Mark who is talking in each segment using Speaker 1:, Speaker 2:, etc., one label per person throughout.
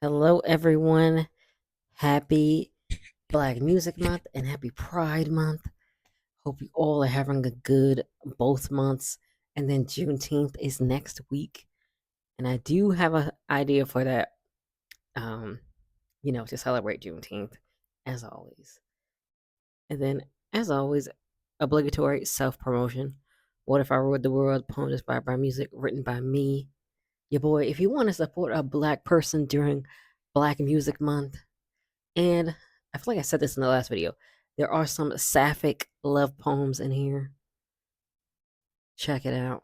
Speaker 1: Hello, everyone. Happy Black Music Month and happy Pride Month. Hope you all are having a good both months. And then Juneteenth is next week. And I do have an idea for that, um, to celebrate Juneteenth, as always. And then, as always, obligatory self promotion. What if I ruled the world? Poem inspired by music, written by me, your boy. If you want to support a Black person during Black Music Month, and I feel like I said this in the last video. There are some sapphic love poems in here. Check it out.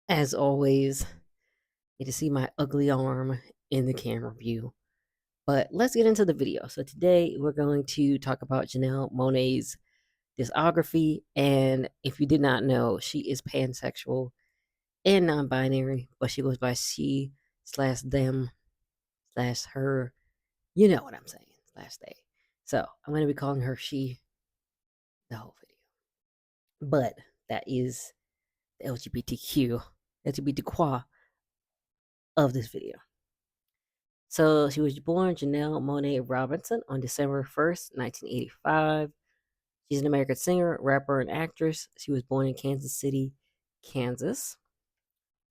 Speaker 1: As always, you can see my ugly arm in the camera view. But let's get into the video. So today we're going to talk about Janelle Monae's discography. And if you did not know, she is pansexual and non-binary, but she goes by she slash them slash her. You know what I'm saying, slash they. So I'm going to be calling her she the whole video. But that is the LGBTQ of this video. So she was born Janelle Monae Robinson on December 1st, 1985. She's an American singer, rapper, and actress. She was born in Kansas City, Kansas,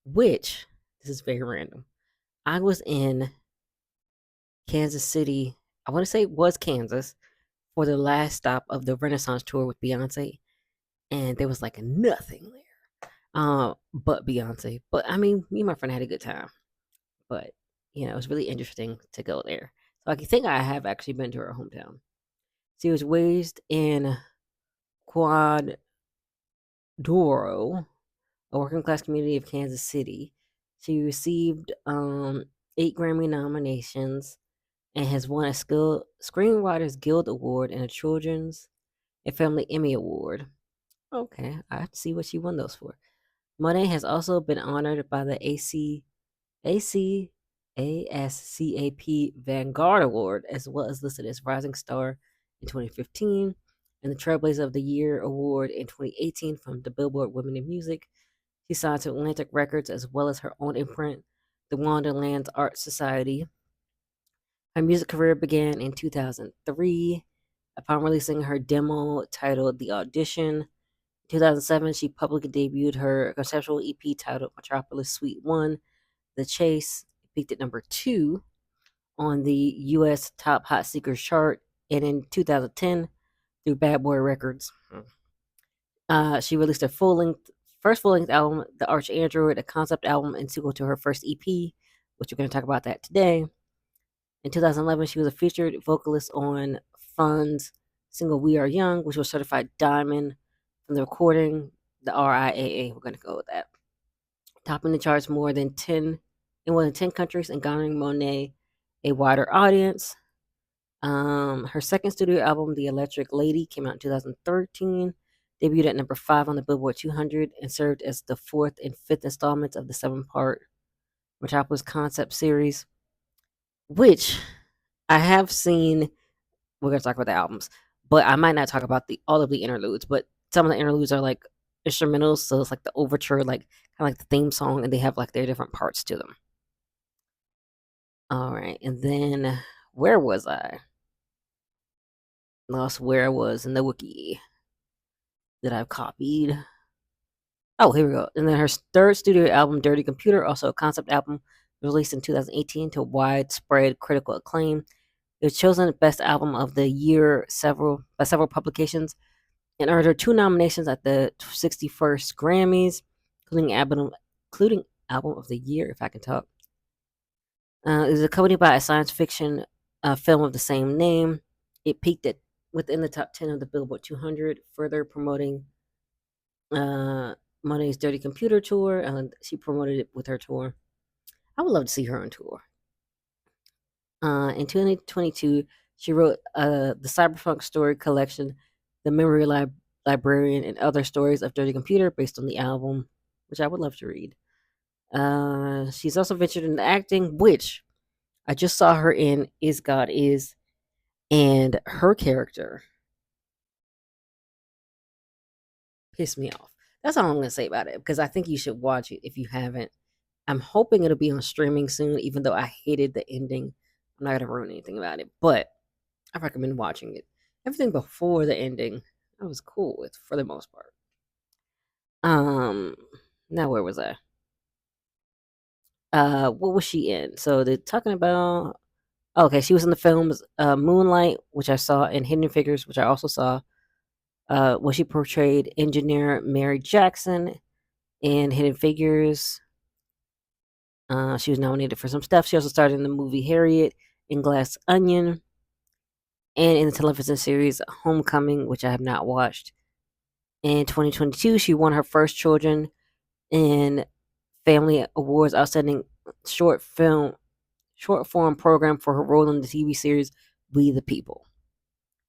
Speaker 1: which, this is very random. I was in Kansas City, I want to say it was Kansas, for the last stop of the Renaissance tour with Beyonce, and there was like nothing there. But Beyonce. But I mean, me and my friend had a good time. But it was really interesting to go there. So I think I have actually been to her hometown. She was raised in Quad Doro, a working class community of Kansas City. She received 8 Grammy nominations and has won a Screenwriters Guild Award and a Children's and Family Emmy Award. Okay, I have to see what she won those for. Monae has also been honored by the ACASCAP Vanguard Award, as well as listed as Rising Star in 2015 and the Trailblazer of the Year Award in 2018 from the Billboard Women in Music. She signed to Atlantic Records as well as her own imprint, the Wonderlands Art Society. Her music career began in 2003 upon releasing her demo titled The Audition. In 2007, she publicly debuted her conceptual EP titled Metropolis Suite 1, The Chase. Peaked at number 2 on the U.S. Top Hot Seekers chart, and in 2010, through Bad Boy Records, she released her first full length album, The Arch Android, a concept album and sequel to her first EP, which we're going to talk about that today. In 2011, she was a featured vocalist on Fun's single "We Are Young," which was certified diamond from the recording, the RIAA. We're going to go with that. Topping the charts in more than 10 countries and garnering Monae a wider audience. Her second studio album, The Electric Lady, came out in 2013, debuted at number 5 on the Billboard 200, and served as the 4th and 5th installments of the 7-part Metropolis concept series, which I have seen. We're going to talk about the albums, but I might not talk about all of the interludes, but some of the interludes are like instrumentals, so it's like the overture, like kind of like the theme song, and they have like their different parts to them. All right, and then where was I? Lost where I was in the wiki that I've copied. Oh, here we go. And then her third studio album, Dirty Computer, also a concept album, released in 2018 to widespread critical acclaim. It was chosen Best Album of the Year by several publications and earned her 2 nominations at the 61st Grammys, including Album of the Year, if I can talk. It was accompanied by a science fiction film of the same name. It peaked within the top 10 of the Billboard 200, further promoting Monae's Dirty Computer tour, and she promoted it with her tour. I would love to see her on tour. In 2022, she wrote the cyberpunk story collection, The Memory Librarian, and Other Stories of Dirty Computer, based on the album, which I would love to read. She's also ventured into acting, which I just saw her in Is God Is, and her character pissed me off. That's all I'm going to say about it, because I think you should watch it if you haven't. I'm hoping it'll be on streaming soon, even though I hated the ending. I'm not gonna ruin anything about it, but I recommend watching it. Everything before the ending, I was cool with for the most part. Um, Now where was I? What was she in? So they're talking about. Okay, she was in the films Moonlight, which I saw, and Hidden Figures, which I also saw. Where she portrayed engineer Mary Jackson in Hidden Figures. She was nominated for some stuff. She also starred in the movie Harriet and Glass Onion, and in the television series Homecoming, which I have not watched. In 2022, she won her first Children in Family Awards Outstanding Short Film Short Form Program for her role in the TV series We the People.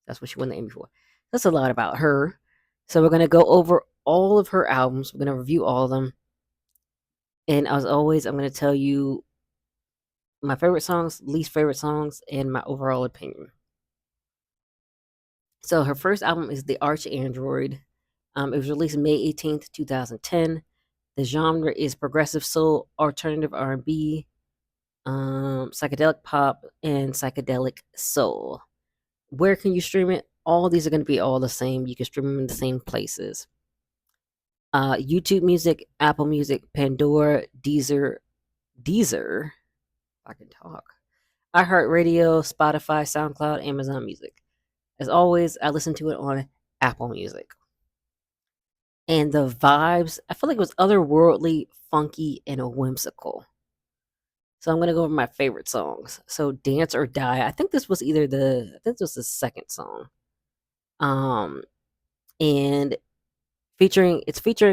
Speaker 1: That's what she won the Emmy for. That's a lot about her. So we're gonna go over all of her albums. We're gonna review all of them, and as always, I'm gonna tell you my favorite songs, least favorite songs, and my overall opinion. So her first album is The Arch Android. It was released May 18th, 2010. The genre is progressive soul, alternative R&B, psychedelic pop, and psychedelic soul. Where can you stream it? All these are going to be all the same. You can stream them in the same places. YouTube Music, Apple Music, Pandora, Deezer, if I can talk, iHeartRadio, Spotify, SoundCloud, Amazon Music. As always, I listen to it on Apple Music. And the vibes, I feel like it was otherworldly, funky, and whimsical. So I'm gonna go over my favorite songs. So Dance or Die. I think this was the second song. Um and featuring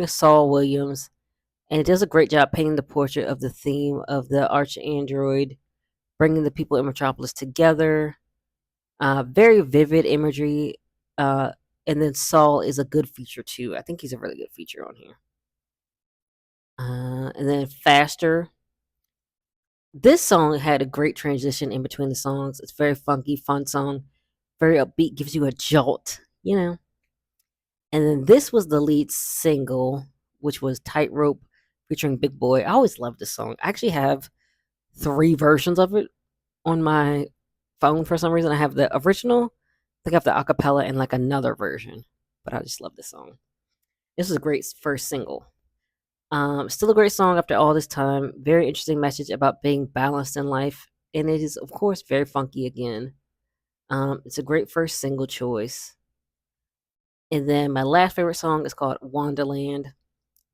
Speaker 1: Saul Williams, and it does a great job painting the portrait of the theme of the arch android, bringing the people in Metropolis together. Very vivid imagery. Uh and then Saul is a good feature too. I think he's a really good feature on here. And then Faster. This song had a great transition in between the songs. It's very funky, fun song, very upbeat, gives you a jolt. And then this was the lead single, which was Tightrope featuring Big Boy. I always loved this song. I actually have three versions of it on my phone for some reason. I have the original, I think I have the acapella, and like another version. But I just love this song. This is a great first single. Still a great song after all this time. Very interesting message about being balanced in life. And it is, of course, very funky again. It's a great first single choice. And then my last favorite song is called Wonderland.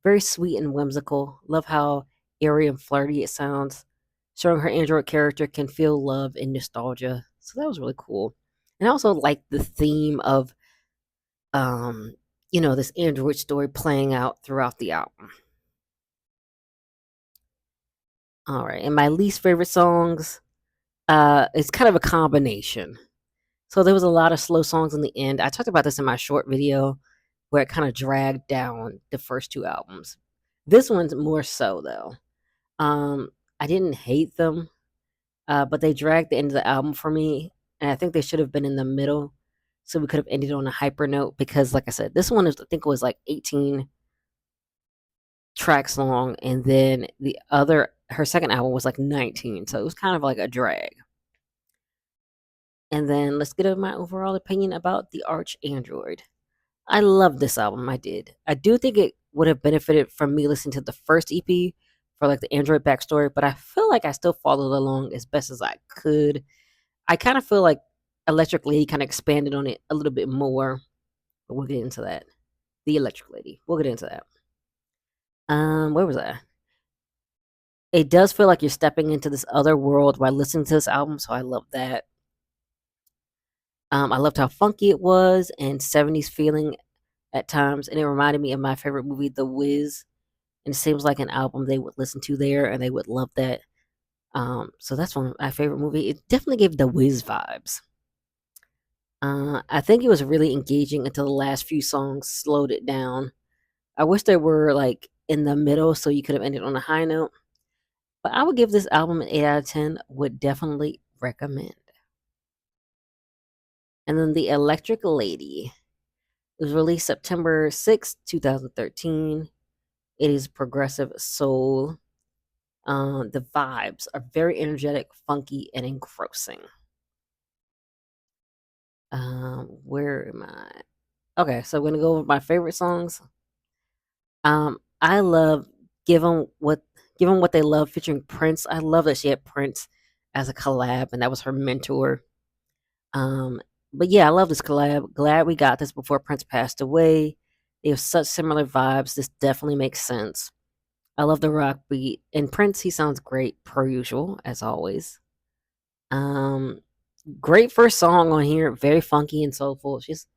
Speaker 1: Very sweet and whimsical. Love how airy and flirty it sounds. Showing her android character can feel love and nostalgia. So that was really cool. And I also like the theme of, this android story playing out throughout the album. All right, and my least favorite songs, it's kind of a combination. So there was a lot of slow songs in the end. I talked about this in my short video where it kind of dragged down the first two albums. This one's more so though. I didn't hate them, but they dragged the end of the album for me, and I think they should have been in the middle, so we could have ended on a hyper note. Because, like I said, this one is, I think it was like 18 tracks long, and then her second album was like 19, so it was kind of like a drag. And then let's get into my overall opinion about the Arch Android. I love this album. I did. I do think it would have benefited from me listening to the first EP for like the Android backstory, but I feel like I still followed along as best as I could. I kind of feel like Electric Lady kind of expanded on it a little bit more, but we'll get into that. The Electric Lady. We'll get into that. Where was I? It does feel like you're stepping into this other world while listening to this album, so I love that. I loved how funky it was and 70s feeling at times, and it reminded me of my favorite movie, The Wiz. And it seems like an album they would listen to there, and they would love that. So that's one of my favorite movie. It definitely gave The Wiz vibes. I think it was really engaging until the last few songs slowed it down. I wish they were like in the middle so you could have ended on a high note. But I would give this album an 8 out of 10. Would definitely recommend. And then The Electric Lady. It was released September 6th, 2013. It is progressive soul. The vibes are very energetic, funky, and engrossing. Where am I? Okay, so I'm gonna go over my favorite songs. I love "Give 'Em What They Love" featuring Prince. I love that she had Prince as a collab, and that was her mentor. Um, but yeah, I love this collab. Glad we got this before Prince passed away. They have such similar vibes. This definitely makes sense. I love the rock beat, and Prince, he sounds great per usual, as always. Um, Great first song on here, very funky and soulful. It's just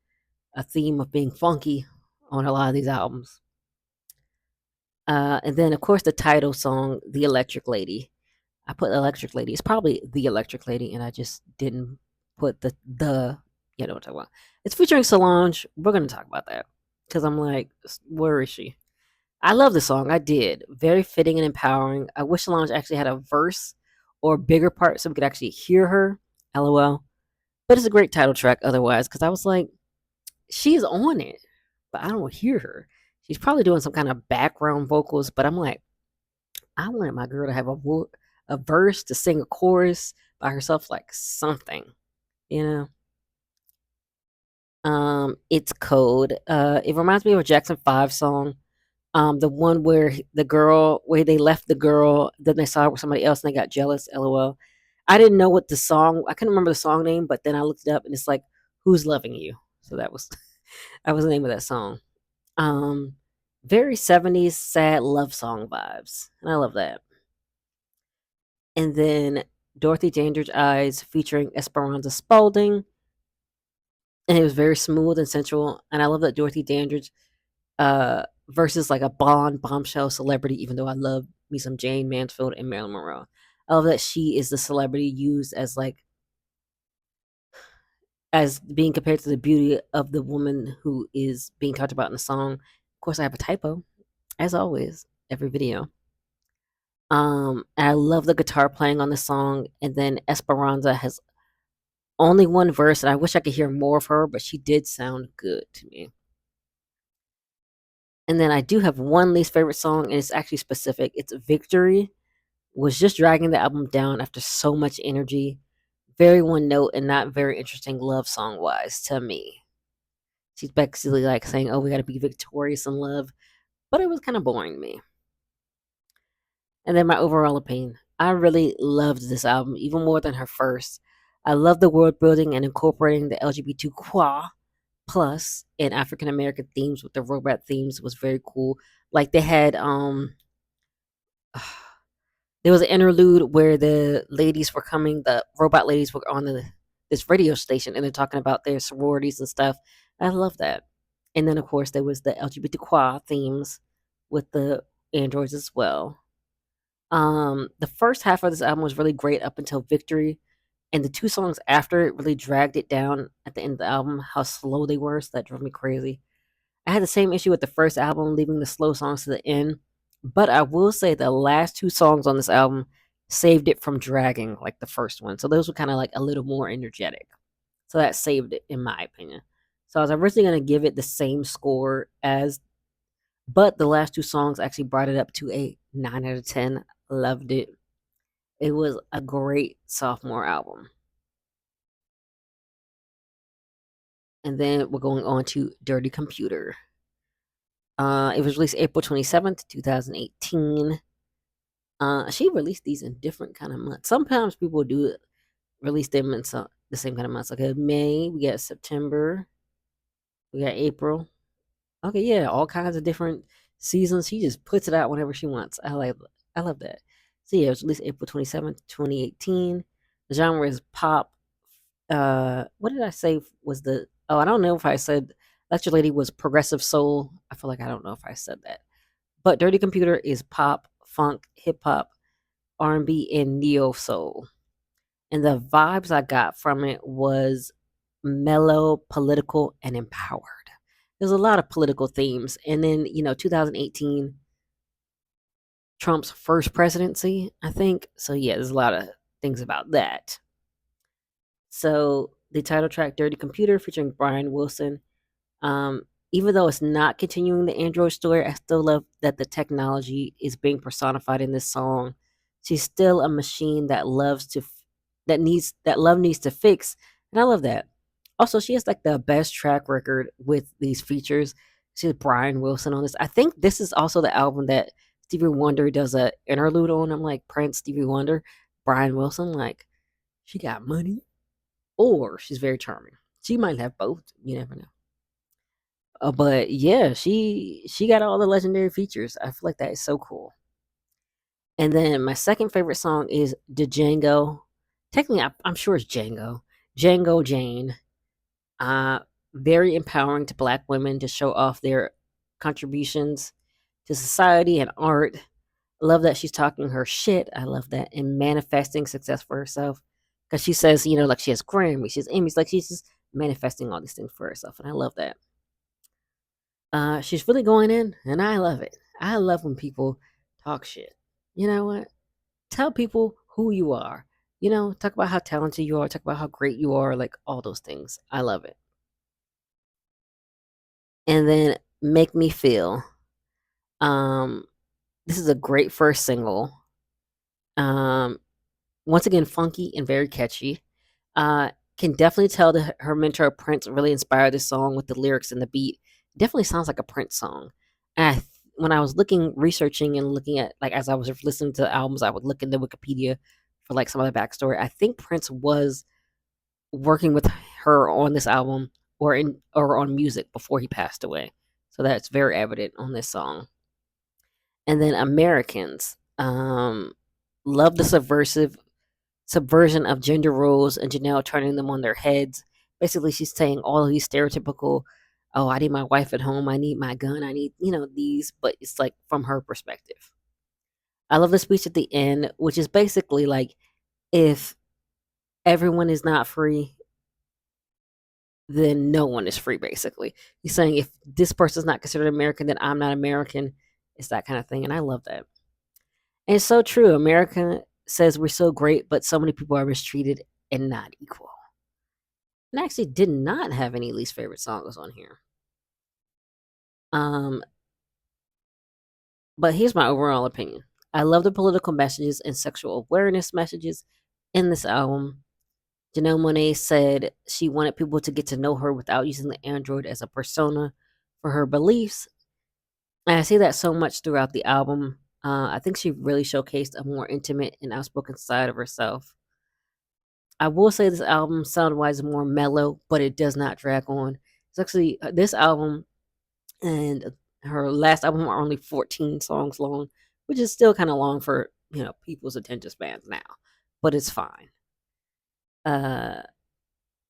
Speaker 1: a theme of being funky on a lot of these albums. And then, of course, the title song, "The Electric Lady." I put "Electric Lady." It's probably "The Electric Lady," and I just didn't put the. You know what I'm talking about. It's featuring Solange. We're gonna talk about that because I'm like, where is she? I love the song. I did. Very fitting and empowering. I wish Solange actually had a verse or bigger part so we could actually hear her. LOL. But it's a great title track otherwise because I was like, she's on it, but I don't hear her. She's probably doing some kind of background vocals, but I'm like, I wanted my girl to have a verse to sing a chorus by herself, like something, you know. It's Code. It reminds me of a Jackson 5 song. The one where where they left the girl, then they saw her with somebody else and they got jealous. LOL. I didn't know what the song. I couldn't remember the song name, but then I looked it up and it's like, "Who's Loving You?" So that was that was the name of that song. Um, Very 70s sad love song vibes, and I love that. And then Dorothy Dandridge Eyes featuring Esperanza Spalding, and it was very smooth and sensual. And I love that Dorothy Dandridge versus like a blonde bombshell celebrity, even though I love me some Jane Mansfield and Marilyn Monroe. I love that she is the celebrity used as like as being compared to the beauty of the woman who is being talked about in the song. Of course, I have a typo, as always, every video. And I love the guitar playing on the song. And then Esperanza has only one verse, and I wish I could hear more of her, but she did sound good to me. And then I do have one least favorite song, and it's actually specific. It's "Victory." Was just dragging the album down after so much energy. Very one note and not very interesting love song wise to me. She's basically like saying, "Oh, we got to be victorious in love," but it was kind of boring to me. And then my overall opinion. I really loved this album, even more than her first. I love the world building and incorporating the LGBTQ plus and African American themes with the robot themes was very cool. Like they had there was an interlude where the robot ladies were on this radio station and they're talking about their sororities and stuff. I love that. And then of course there was the LGBTQ themes with the androids as well. The first half of this album was really great up until Victory, and the two songs after it really dragged it down at the end of the album, how slow they were, so that drove me crazy. I had the same issue with the first album, leaving the slow songs to the end, but I will say the last two songs on this album saved it from dragging like the first one. So those were kind of like a little more energetic. So that saved it, in my opinion. So I was originally going to give it the same score as, but the last two songs actually brought it up to a 9 out of 10. Loved it. It was a great sophomore album. And then we're going on to Dirty Computer. It was released April 27th, 2018. She released these in different kind of months. Sometimes people do release them in the same kind of months. Okay, May, we got September, we got April. Okay, yeah, all kinds of different seasons. She just puts it out whenever she wants. I love that. So yeah, it was released April 27th, 2018. The genre is pop. What did I say was the I don't know if I said Electric Lady was progressive soul. I feel like I don't know if I said that. But Dirty Computer is pop, funk, hip hop, R&B, and neo soul. And the vibes I got from it was mellow, political, and empowered. There's a lot of political themes. And then, 2018, Trump's first presidency, I think. So, yeah, there's a lot of things about that. So, the title track, Dirty Computer, featuring Brian Wilson. Even though it's not continuing the Android story, I still love that the technology is being personified in this song. she's still a machine that loves to that love needs to fix, and I love that. Also, she has like the best track record with these features. She has Brian Wilson on this. I think this is also the album that Stevie Wonder does a interlude on. I'm like Prince, Stevie Wonder, Brian Wilson. Like she got money, or she's very charming. She might have both. You never know. But yeah, she got all the legendary features. I feel like that is so cool. And then my second favorite song is Django. Technically, I'm sure it's Django. Django Jane. Uh, Very empowering to Black women to show off their contributions to society and art. I love that she's talking her shit. I love that and manifesting success for herself because she says, like she has Grammys, she has Emmys, like she's just manifesting all these things for herself, and I love that. She's really going in, and I love it. I love when people talk shit. You know what? Tell people who you are. Talk about how talented you are, talk about how great you are, like all those things. I love it. And then Make Me Feel. Um, this is a great first single. Um, Once again, funky and very catchy. Uh, can definitely tell that her mentor Prince really inspired this song with the lyrics and the beat. Definitely sounds like a Prince song. And when I was researching and looking at, like, as I was listening to the albums, I would look into Wikipedia for like some of the backstory. I think Prince was working with her on this album or on music before he passed away. So that's very evident on this song. And then Americans. Love the subversion of gender roles and Janelle turning them on their heads. Basically, she's saying all of these stereotypical, oh, I need my wife at home, I need my gun, I need, these, but it's like from her perspective. I love the speech at the end, which is basically like, if everyone is not free, then no one is free, basically. He's saying if this person's not considered American, then I'm not American. It's that kind of thing. And I love that. And it's so true. America says we're so great, but so many people are mistreated and not equal. And I actually did not have any least favorite songs on here. Um, but here's my overall opinion. I love the political messages and sexual awareness messages in this album. Janelle Monae said she wanted people to get to know her without using the android as a persona for her beliefs. And I see that so much throughout the album. I think she really showcased a more intimate and outspoken side of herself. I will say this album, sound wise, is more mellow, but it does not drag on. It's actually this album and her last album are only 14 songs long, which is still kind of long for people's attention spans now, but it's fine. Uh,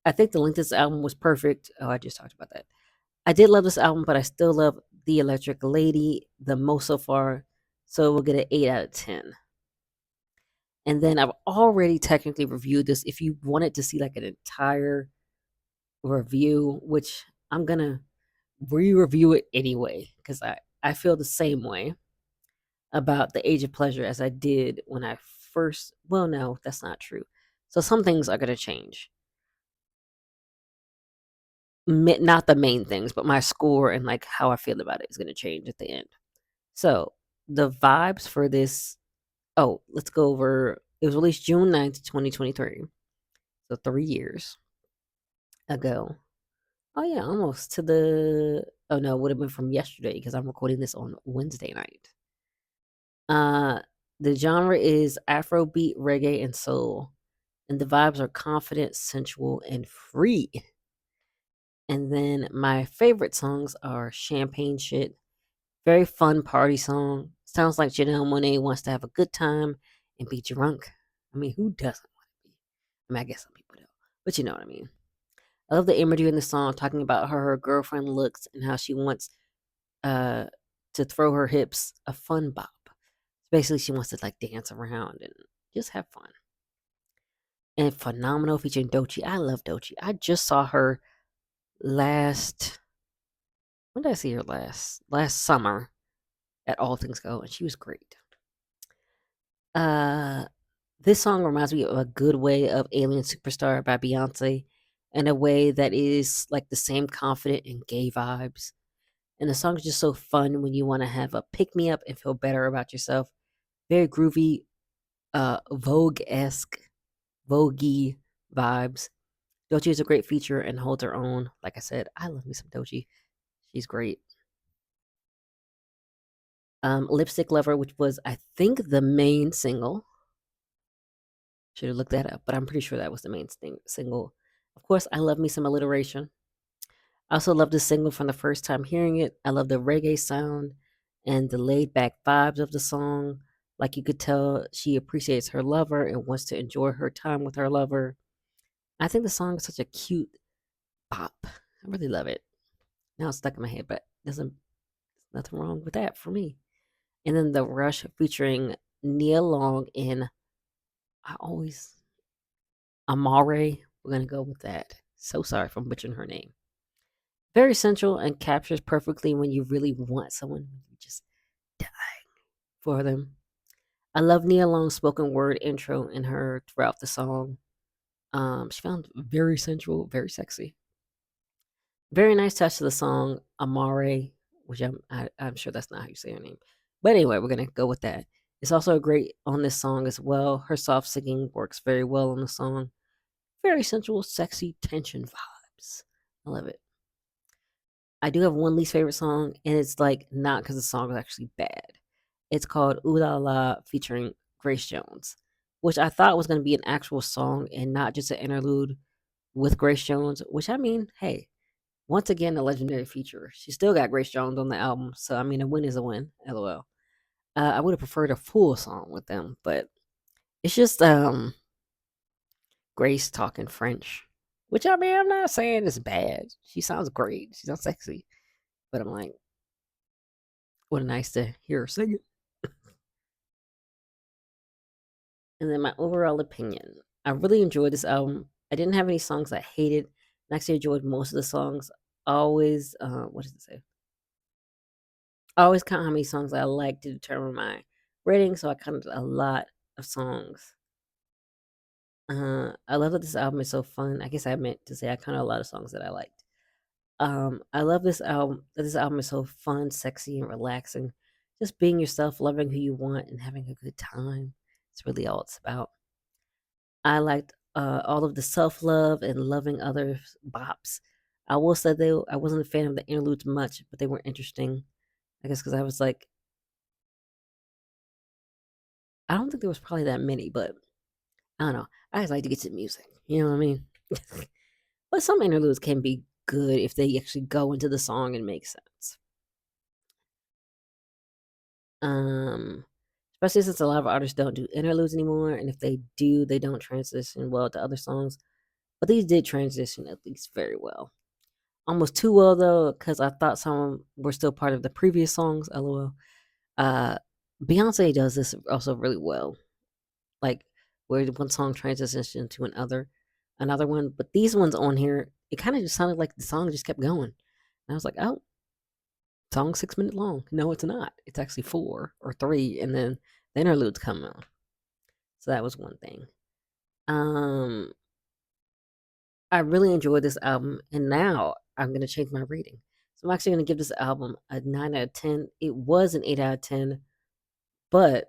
Speaker 1: I think the length of this album was perfect. Oh, I just talked about that. I did love this album, but I still love The Electric Lady the most so far. So we'll get an 8 out of 10. And then I've already technically reviewed this. If you wanted to see like an entire review, which I'm going to re-review it anyway, because I feel the same way about The Age of Pleasure as I did when I first, well, no, that's not true. So some things are going to change. Not the main things, but my score and like how I feel about it is going to change at the end. So the vibes for this, oh, let's go over. It was released June 9th, 2023. So 3 years ago. Oh yeah, almost to the. Oh no, it would have been from yesterday because I'm recording this on Wednesday night. Uh, the genre is Afrobeat, reggae, and soul, and the vibes are confident, sensual, and free. And then my favorite songs are Champagne Shit, very fun party song. Sounds like Janelle Monae wants to have a good time and be drunk. I mean, who doesn't want to be? I mean, I guess some people do, but you know what I mean. I love the imagery in the song, talking about how her girlfriend looks and how she wants uh to throw her hips a fun bop. Basically, she wants to like dance around and just have fun. And Phenomenal featuring Doechii. I love Doechii. I just saw her last. When did I see her last? Last summer at All Things Go, and she was great. Uh, this song reminds me of A Good Way of Alien Superstar by Beyonce in a way that is like the same confident and gay vibes. And the song is just so fun when you want to have a pick me up and feel better about yourself. Very groovy, Vogue-esque, Vogue vibes. Doechii is a great feature and holds her own. Like I said, I love me some Doechii. She's great. Lipstick Lover, which was, I think, the main single. Should have looked that up, but I'm pretty sure that was the main single. Of course, I love me some alliteration. I also love this single from the first time hearing it. I love the reggae sound and the laid back vibes of the song. Like you could tell, she appreciates her lover and wants to enjoy her time with her lover. I think the song is such a cute pop. I really love it. Now it's stuck in my head, but there's nothing wrong with that for me. And then The Rush featuring Nia Long in I always Amare. We're gonna go with that. So sorry if I'm butchering her name. Very sensual and captures perfectly when you really want someone. You just die for them. I love Nia Long's spoken word intro in her throughout the song. She found very sensual, very sexy. Very nice touch to the song Amare, which I'm sure that's not how you say her name. But anyway, we're gonna go with that. It's also great on this song as well. Her soft singing works very well on the song. Very sensual, sexy tension vibes. I love it. I do have one least favorite song, and it's like not because the song is actually bad. It's called Ooh La La featuring Grace Jones, which I thought was going to be an actual song and not just an interlude with Grace Jones, which I mean, hey, once again, a legendary feature. She still got Grace Jones on the album, so I mean, a win is a win, lol. I would have preferred a full song with them, but it's just Grace talking French, which I mean, I'm not saying it's bad. She sounds great. She sounds sexy, but I'm like, would have nice to hear her sing it. And then my overall opinion, I really enjoyed this album. I didn't have any songs I hated. I actually enjoyed most of the songs. I always, what does it say? I always count how many songs I like to determine my rating, so I counted a lot of songs. I love that this album is so fun. I guess I meant to say I counted a lot of songs that I liked. I love this album. That this album is so fun, sexy, and relaxing. Just being yourself, loving who you want, and having a good time. It's really all it's about. I liked all of the self love and loving others bops. I will say though, I wasn't a fan of the interludes much, but they were interesting. I guess because I was like, I don't think there was probably that many, but I don't know. I just like to get to the music. You know what I mean? But some interludes can be good if they actually go into the song and make sense. Um, Especially since a lot of artists don't do interludes anymore, and if they do, they don't transition well to other songs. But these did transition at least very well. Almost too well though, because I thought some were still part of the previous songs. LOL. Uh, Beyonce does this also really well, like where one song transitions into another one. But these ones on here, it kind of just sounded like the song just kept going. And I was like, oh, song 6 minutes long. No, it's not. It's actually 4 or 3, and then the interludes come on. So that was one thing. Um, I really enjoyed this album, and now I'm gonna change my rating. So I'm actually gonna give this album a 9 out of 10. It was an 8 out of 10, but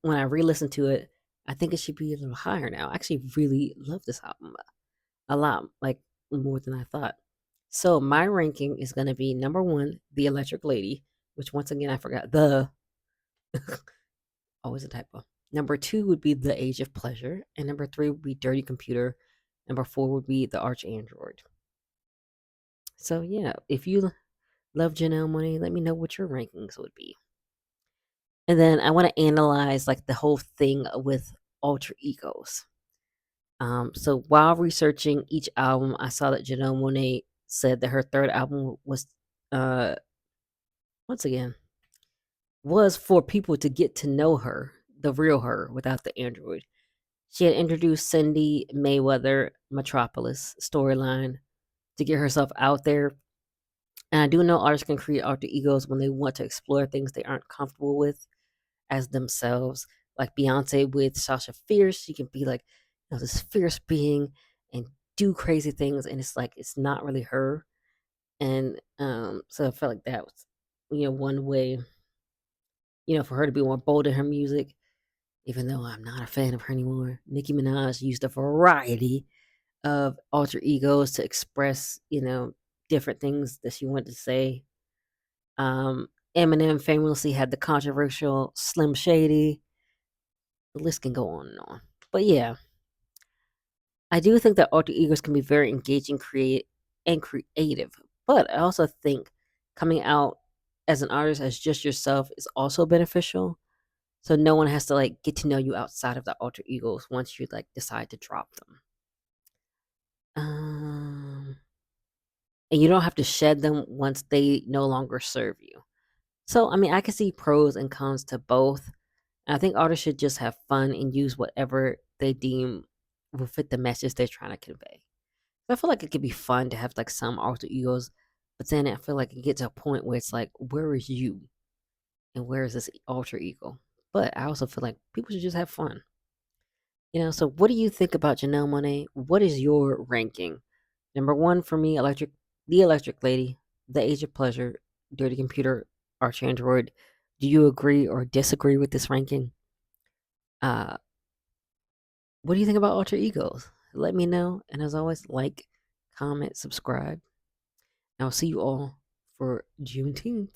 Speaker 1: when I re-listened to it, I think it should be a little higher now. I actually really love this album a lot, like more than I thought. So my ranking is gonna be number one, The Electric Lady, which once again I forgot the always a typo. Number two would be The Age of Pleasure, and number three would be Dirty Computer. Number four would be The Arch Android. So yeah, if you love Janelle Monae, let me know what your rankings would be. And then I want to analyze like the whole thing with alter egos. So while researching each album, I saw that Janelle Monae said that her third album was, uh, once again, was for people to get to know her, the real her, without the android. She had introduced Cindy Mayweather Metropolis storyline to get herself out there. And I do know artists can create alter egos when they want to explore things they aren't comfortable with as themselves. Like Beyonce with Sasha Fierce, she can be like, this fierce being and do crazy things, and it's like it's not really her. And so I felt like that was, one way, for her to be more bold in her music. even though I'm not a fan of her anymore. Nicki Minaj used a variety of alter egos to express, different things that she wanted to say. Um, Eminem famously had the controversial Slim Shady. The list can go on and on. But yeah, I do think that alter egos can be very engaging, creative. But I also think coming out as an artist as just yourself is also beneficial. So no one has to like get to know you outside of the alter egos once you like decide to drop them. Um, and you don't have to shed them once they no longer serve you. So I mean, I can see pros and cons to both. And I think artists should just have fun and use whatever they deem will fit the message they're trying to convey. I feel like it could be fun to have like some alter egos, but then I feel like it gets to a point where it's like, where is you and where is this alter ego? But I also feel like people should just have fun. So what do you think about Janelle Monae? What is your ranking? Number one for me, The Electric Lady, The Age of Pleasure, Dirty Computer, Arch Android. Do you agree or disagree with this ranking? Uh, what do you think about alter egos? Let me know. And as always, like, comment, subscribe. I'll see you all for Juneteenth.